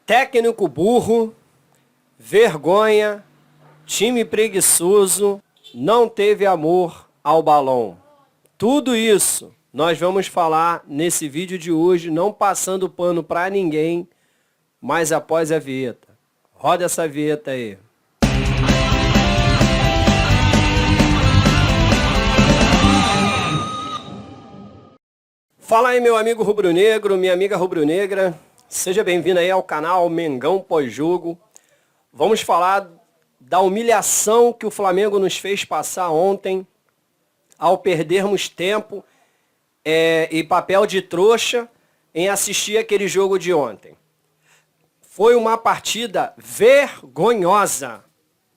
Técnico burro, vergonha, time preguiçoso, não teve amor ao balão. Tudo isso nós vamos falar nesse vídeo de hoje, não passando pano para ninguém, mas após a vinheta. Roda essa vinheta aí. Fala aí, meu amigo rubro-negro, minha amiga rubro-negra. Seja bem-vindo aí ao canal Mengão Pós-Jogo. Vamos falar da humilhação que o Flamengo nos fez passar ontem ao perdermos tempo e papel de trouxa em assistir aquele jogo de ontem. Foi uma partida vergonhosa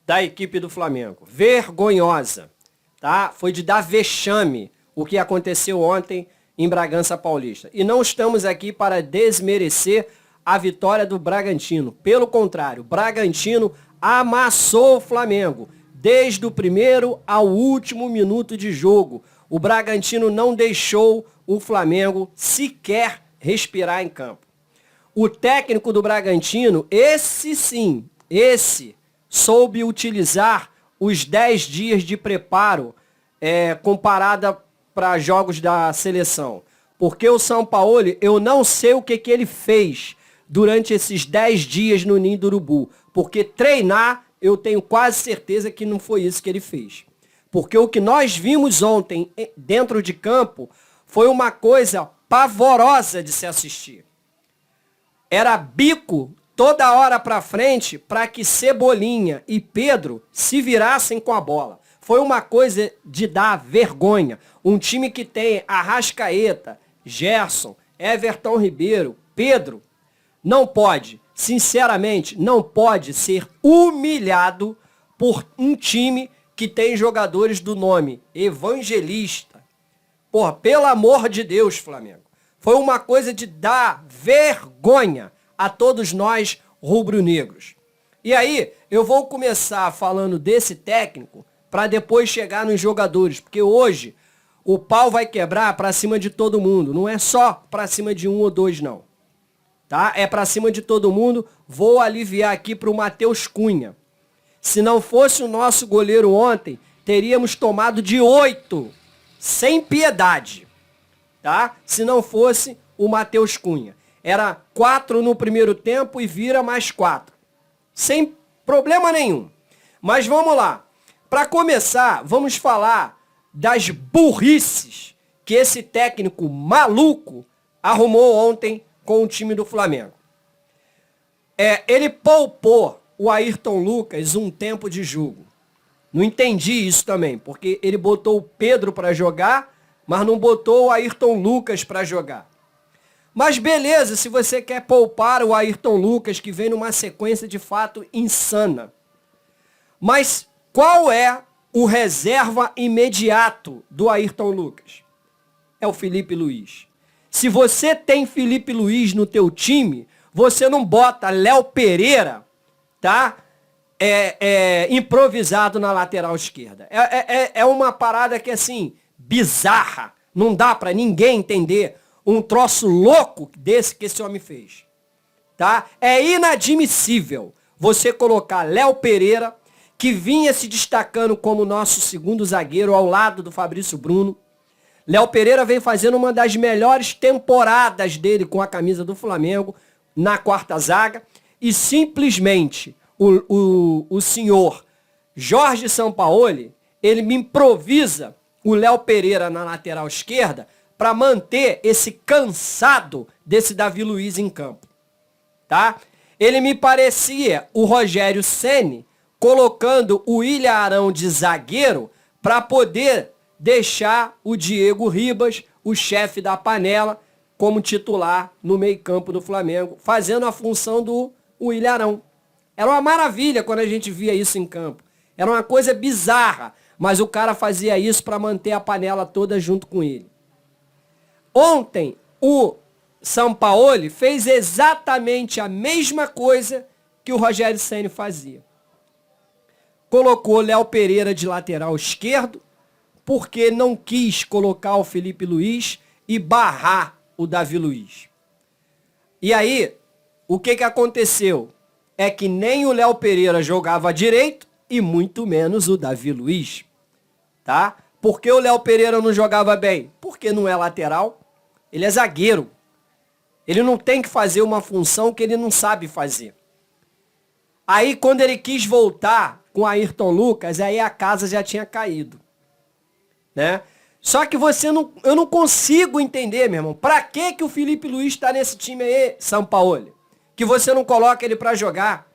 da equipe do Flamengo. Vergonhosa, tá? Foi de dar vexame o que aconteceu ontem em Bragança Paulista. E não estamos aqui para desmerecer a vitória do Bragantino. Pelo contrário, o Bragantino amassou o Flamengo. Desde o primeiro ao último minuto de jogo, o Bragantino não deixou o Flamengo sequer respirar em campo. O técnico do Bragantino, esse soube utilizar os 10 dias de preparo comparada para jogos da seleção. Porque o Sampaoli, eu não sei o que ele fez durante esses 10 dias no Ninho do Urubu. Porque treinar, eu tenho quase certeza que não foi isso que ele fez. Porque o que nós vimos ontem dentro de campo foi uma coisa pavorosa de se assistir. Era bico toda hora para frente para que Cebolinha e Pedro se virassem com a bola. Foi uma coisa de dar vergonha. Um time que tem Arrascaeta, Gerson, Everton Ribeiro, Pedro, não pode, sinceramente, não pode ser humilhado por um time que tem jogadores do nome Evangelista. Porra, pelo amor de Deus, Flamengo. Foi uma coisa de dar vergonha a todos nós rubro-negros. E aí, eu vou começar falando desse técnico para depois chegar nos jogadores, porque hoje o pau vai quebrar para cima de todo mundo, não é só para cima de um ou dois não, tá? É para cima de todo mundo. Vou aliviar aqui para o Matheus Cunha. Se não fosse o nosso goleiro ontem, teríamos tomado de 8, sem piedade, tá? Se não fosse o Matheus Cunha. Era 4 no primeiro tempo e vira mais 4, sem problema nenhum. Mas vamos lá. Para começar, vamos falar das burrices que esse técnico maluco arrumou ontem com o time do Flamengo. Ele poupou o Ayrton Lucas um tempo de jogo. Não entendi isso também, porque ele botou o Pedro para jogar, mas não botou o Ayrton Lucas para jogar. Mas beleza, se você quer poupar o Ayrton Lucas, que vem numa sequência de fato insana. Mas qual é o reserva imediato do Ayrton Lucas? É o Felipe Luiz. Se você tem Felipe Luiz no teu time, você não bota Léo Pereira, tá? Improvisado na lateral esquerda. É uma parada que, assim, bizarra. Não dá pra ninguém entender um troço louco desse que esse homem fez. Tá? É inadmissível você colocar Léo Pereira, que vinha se destacando como nosso segundo zagueiro ao lado do Fabrício Bruno. Léo Pereira vem fazendo uma das melhores temporadas dele com a camisa do Flamengo na quarta zaga. E simplesmente o senhor Jorge Sampaoli, ele me improvisa o Léo Pereira na lateral esquerda para manter esse cansado desse Davi Luiz em campo. Tá? Ele me parecia o Rogério Ceni colocando o William Arão de zagueiro para poder deixar o Diego Ribas, o chefe da panela, como titular no meio-campo do Flamengo, fazendo a função do William Arão. Era uma maravilha quando a gente via isso em campo. Era uma coisa bizarra, mas o cara fazia isso para manter a panela toda junto com ele. Ontem, o Sampaoli fez exatamente a mesma coisa que o Rogério Ceni fazia. Colocou Léo Pereira de lateral esquerdo, porque não quis colocar o Felipe Luiz e barrar o Davi Luiz. E aí, o que aconteceu? É que nem o Léo Pereira jogava direito e muito menos o Davi Luiz, tá? Por que o Léo Pereira não jogava bem? Porque não é lateral, ele é zagueiro. Ele não tem que fazer uma função que ele não sabe fazer. Aí quando ele quis voltar com Ayrton Lucas, aí a casa já tinha caído, né? Só que eu não consigo entender, meu irmão, pra que o Felipe Luiz tá nesse time aí, Sampaoli? Que você não coloca ele pra jogar.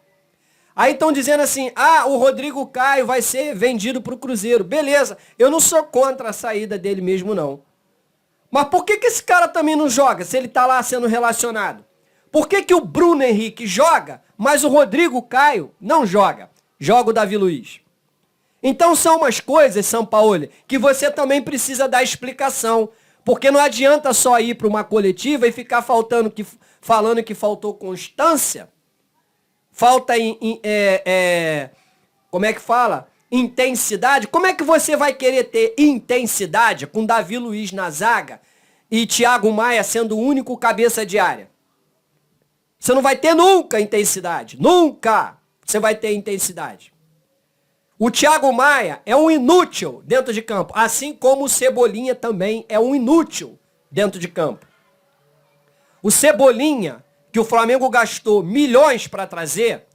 Aí estão dizendo assim, o Rodrigo Caio vai ser vendido pro Cruzeiro. Beleza, eu não sou contra a saída dele mesmo, não. Mas por que esse cara também não joga, se ele tá lá sendo relacionado? Por que o Bruno Henrique joga, mas o Rodrigo Caio não joga? Joga o Davi Luiz. Então são umas coisas, Sampaoli, que você também precisa dar explicação. Porque não adianta só ir para uma coletiva e ficar falando que faltou constância. Falta como é que fala? Intensidade. Como é que você vai querer ter intensidade com Davi Luiz na zaga e Thiago Maia sendo o único cabeça de área? Você não vai ter nunca intensidade. Nunca você vai ter intensidade. O Thiago Maia é um inútil dentro de campo, assim como o Cebolinha também é um inútil dentro de campo. O Cebolinha, que o Flamengo gastou milhões para trazer,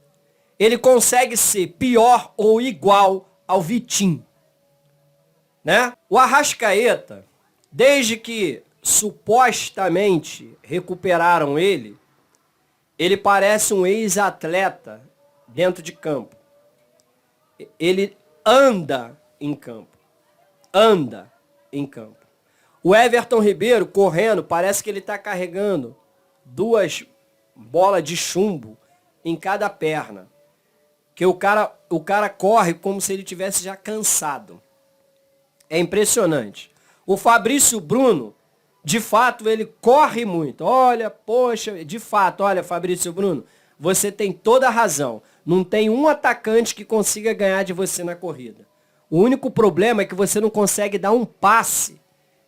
ele consegue ser pior ou igual ao Vitinho, né? O Arrascaeta, desde que supostamente recuperaram ele parece um ex-atleta dentro de campo. Ele anda em campo. Anda em campo. O Everton Ribeiro correndo, parece que ele está carregando 2 bolas de chumbo em cada perna. Que o cara corre como se ele tivesse já cansado. É impressionante. O Fabrício Bruno, de fato, ele corre muito. Olha, poxa, de fato, olha, Fabrício Bruno, você tem toda a razão. Não tem um atacante que consiga ganhar de você na corrida. O único problema é que você não consegue dar um passe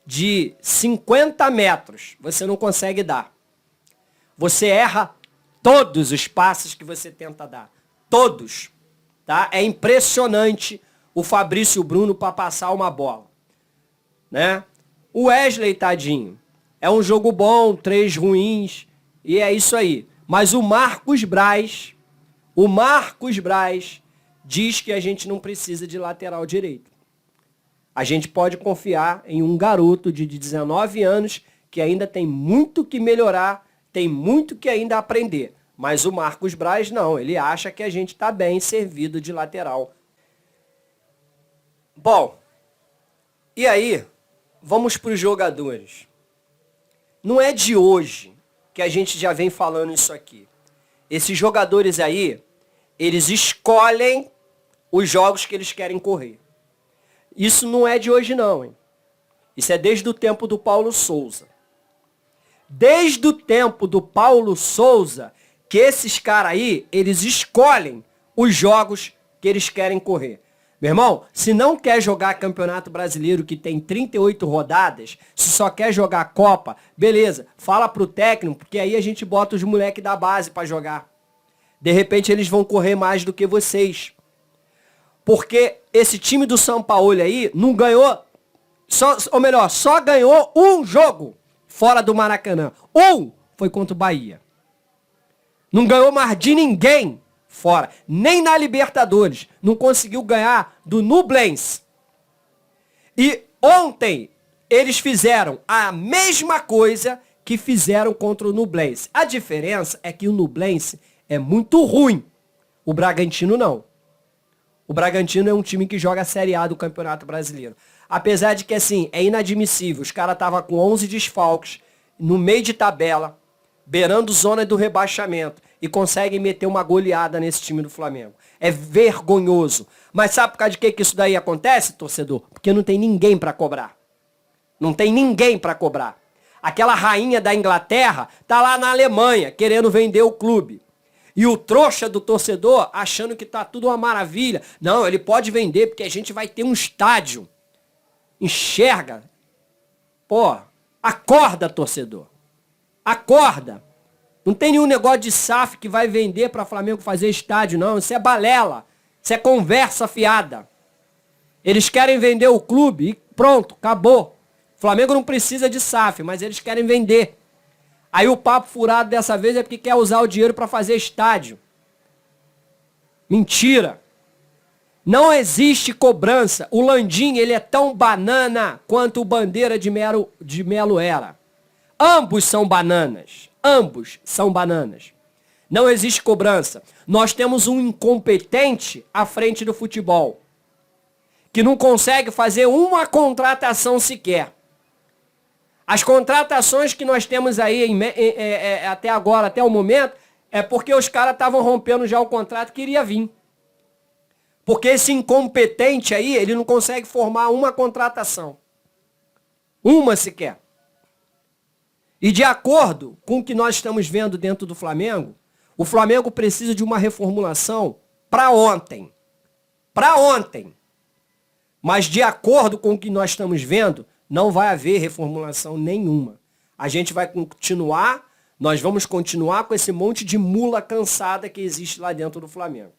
de 50 metros. Você não consegue dar. Você erra todos os passes que você tenta dar. Todos. Tá? É impressionante o Fabrício Bruno para passar uma bola. Né? O Wesley, tadinho, é um jogo bom, 3 ruins, e é isso aí. Mas o Marcos Braz diz que a gente não precisa de lateral direito. A gente pode confiar em um garoto de 19 anos que ainda tem muito que melhorar, tem muito que ainda aprender. Mas o Marcos Braz não, ele acha que a gente está bem servido de lateral. Bom, e aí, vamos para os jogadores. Não é de hoje que a gente já vem falando isso aqui. Esses jogadores aí, eles escolhem os jogos que eles querem correr. Isso não é de hoje não, hein? Isso é desde o tempo do Paulo Souza. Desde o tempo do Paulo Souza, que esses caras aí, eles escolhem os jogos que eles querem correr. Meu irmão, se não quer jogar Campeonato Brasileiro que tem 38 rodadas, se só quer jogar Copa, beleza, fala pro técnico, porque aí a gente bota os moleques da base para jogar. De repente eles vão correr mais do que vocês. Porque esse time do São Paulo aí não ganhou, só ganhou um jogo fora do Maracanã. Foi contra o Bahia. Não ganhou mais de ninguém fora. Nem na Libertadores. Não conseguiu ganhar do Nublense. E ontem eles fizeram a mesma coisa que fizeram contra o Nublense. A diferença é que o Nublense é muito ruim. O Bragantino não. O Bragantino é um time que joga a Série A do Campeonato Brasileiro. Apesar de que, assim, é inadmissível. Os caras estavam com 11 desfalques, no meio de tabela, beirando zona do rebaixamento, e conseguem meter uma goleada nesse time do Flamengo. É vergonhoso. Mas sabe por causa de que isso daí acontece, torcedor? Porque não tem ninguém para cobrar. Não tem ninguém para cobrar. Aquela rainha da Inglaterra tá lá na Alemanha, querendo vender o clube. E o trouxa do torcedor achando que tá tudo uma maravilha. Não, ele pode vender porque a gente vai ter um estádio. Enxerga. Pô, acorda, torcedor. Acorda. Não tem nenhum negócio de SAF que vai vender para Flamengo fazer estádio, não. Isso é balela. Isso é conversa fiada. Eles querem vender o clube e pronto, acabou. O Flamengo não precisa de SAF, mas eles querem vender. Aí o papo furado dessa vez é porque quer usar o dinheiro para fazer estádio. Mentira. Não existe cobrança. O Landim, ele é tão banana quanto o Bandeira de Melo era. Ambos são bananas. Ambos são bananas. Não existe cobrança. Nós temos um incompetente à frente do futebol, que não consegue fazer uma contratação sequer. As contratações que nós temos aí até agora, até o momento, é porque os caras estavam rompendo já o contrato que iria vir. Porque esse incompetente aí, ele não consegue formar uma contratação. Uma sequer. E de acordo com o que nós estamos vendo dentro do Flamengo, o Flamengo precisa de uma reformulação para ontem. Para ontem. Mas de acordo com o que nós estamos vendo, não vai haver reformulação nenhuma. A gente vai continuar, nós vamos continuar com esse monte de mula cansada que existe lá dentro do Flamengo.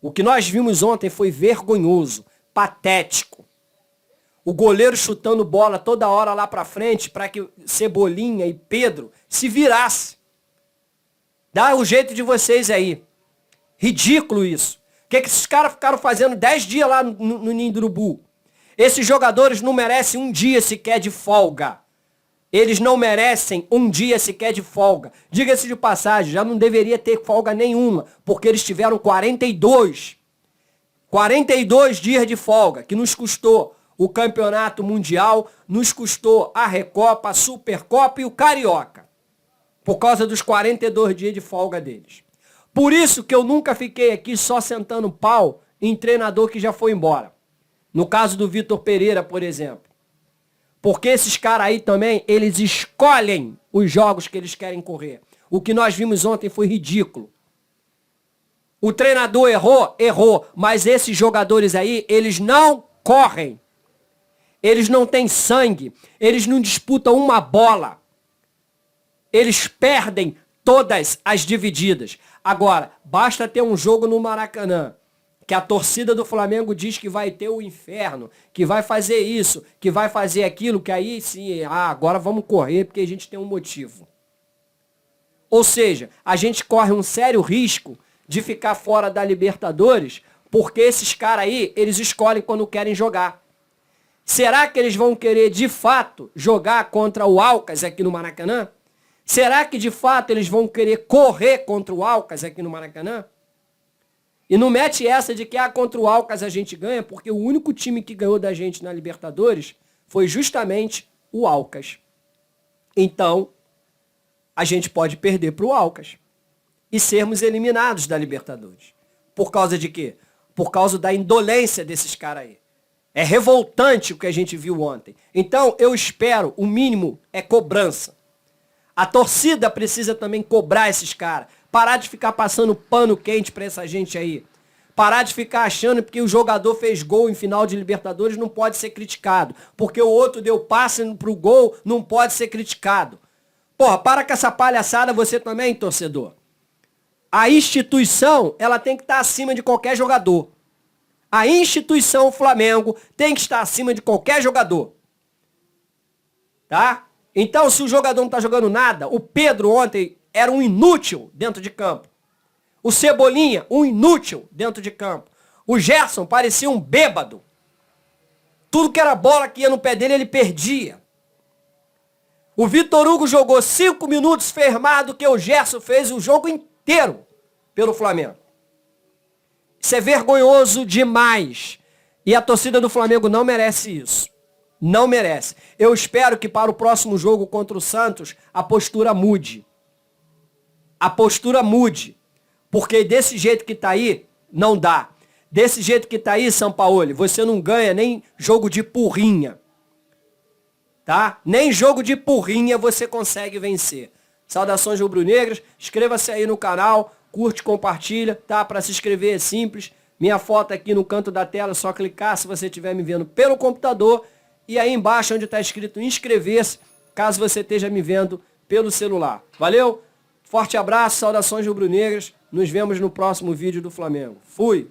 O que nós vimos ontem foi vergonhoso, patético. O goleiro chutando bola toda hora lá pra frente para que Cebolinha e Pedro se virasse. Dá o jeito de vocês aí. Ridículo isso. O que esses caras ficaram fazendo 10 dias lá no Ninho do Urubu? Esses jogadores não merecem um dia sequer de folga. Eles não merecem um dia sequer de folga. Diga-se de passagem, já não deveria ter folga nenhuma, porque eles tiveram 42 dias de folga, que nos custou o Campeonato Mundial, nos custou a Recopa, a Supercopa e o Carioca, por causa dos 42 dias de folga deles. Por isso que eu nunca fiquei aqui só sentando pau em treinador que já foi embora. No caso do Vitor Pereira, por exemplo. Porque esses caras aí também, eles escolhem os jogos que eles querem correr. O que nós vimos ontem foi ridículo. O treinador errou, mas esses jogadores aí, eles não correm. Eles não têm sangue, eles não disputam uma bola. Eles perdem todas as divididas. Agora, basta ter um jogo no Maracanã, que a torcida do Flamengo diz que vai ter o inferno, que vai fazer isso, que vai fazer aquilo, que aí sim, agora vamos correr porque a gente tem um motivo. Ou seja, a gente corre um sério risco de ficar fora da Libertadores, porque esses caras aí, eles escolhem quando querem jogar. Será que eles vão querer, de fato, jogar contra o Alcas aqui no Maracanã? Será que, de fato, eles vão querer correr contra o Alcas aqui no Maracanã? E não mete essa de que contra o Alcas a gente ganha, porque o único time que ganhou da gente na Libertadores foi justamente o Alcas. Então, a gente pode perder para o Alcas e sermos eliminados da Libertadores. Por causa de quê? Por causa da indolência desses caras aí. É revoltante o que a gente viu ontem. Então, eu espero, o mínimo é cobrança. A torcida precisa também cobrar esses caras. Parar de ficar passando pano quente pra essa gente aí. Parar de ficar achando que o jogador fez gol em final de Libertadores não pode ser criticado. Porque o outro deu passe pro gol, não pode ser criticado. Porra, para com essa palhaçada você também, torcedor. A instituição, ela tem que estar acima de qualquer jogador. A instituição Flamengo tem que estar acima de qualquer jogador. Tá? Então, se o jogador não tá jogando nada, o Pedro ontem era um inútil dentro de campo. O Cebolinha, um inútil dentro de campo. O Gerson parecia um bêbado. Tudo que era bola que ia no pé dele, ele perdia. O Vitor Hugo jogou 5 minutos, fez mais do que o Gerson fez o jogo inteiro pelo Flamengo. Isso é vergonhoso demais. E a torcida do Flamengo não merece isso. Não merece. Eu espero que para o próximo jogo contra o Santos, a postura mude. A postura mude. Porque desse jeito que tá aí, não dá. Desse jeito que tá aí, Sampaoli, você não ganha nem jogo de porrinha. Tá? Nem jogo de porrinha você consegue vencer. Saudações rubro-negras. Inscreva-se aí no canal. Curte, compartilha. Tá? Para se inscrever é simples. Minha foto aqui no canto da tela, é só clicar se você estiver me vendo pelo computador. E aí embaixo onde está escrito inscrever-se, caso você esteja me vendo pelo celular. Valeu? Forte abraço, saudações rubro-negras. Nos vemos no próximo vídeo do Flamengo. Fui!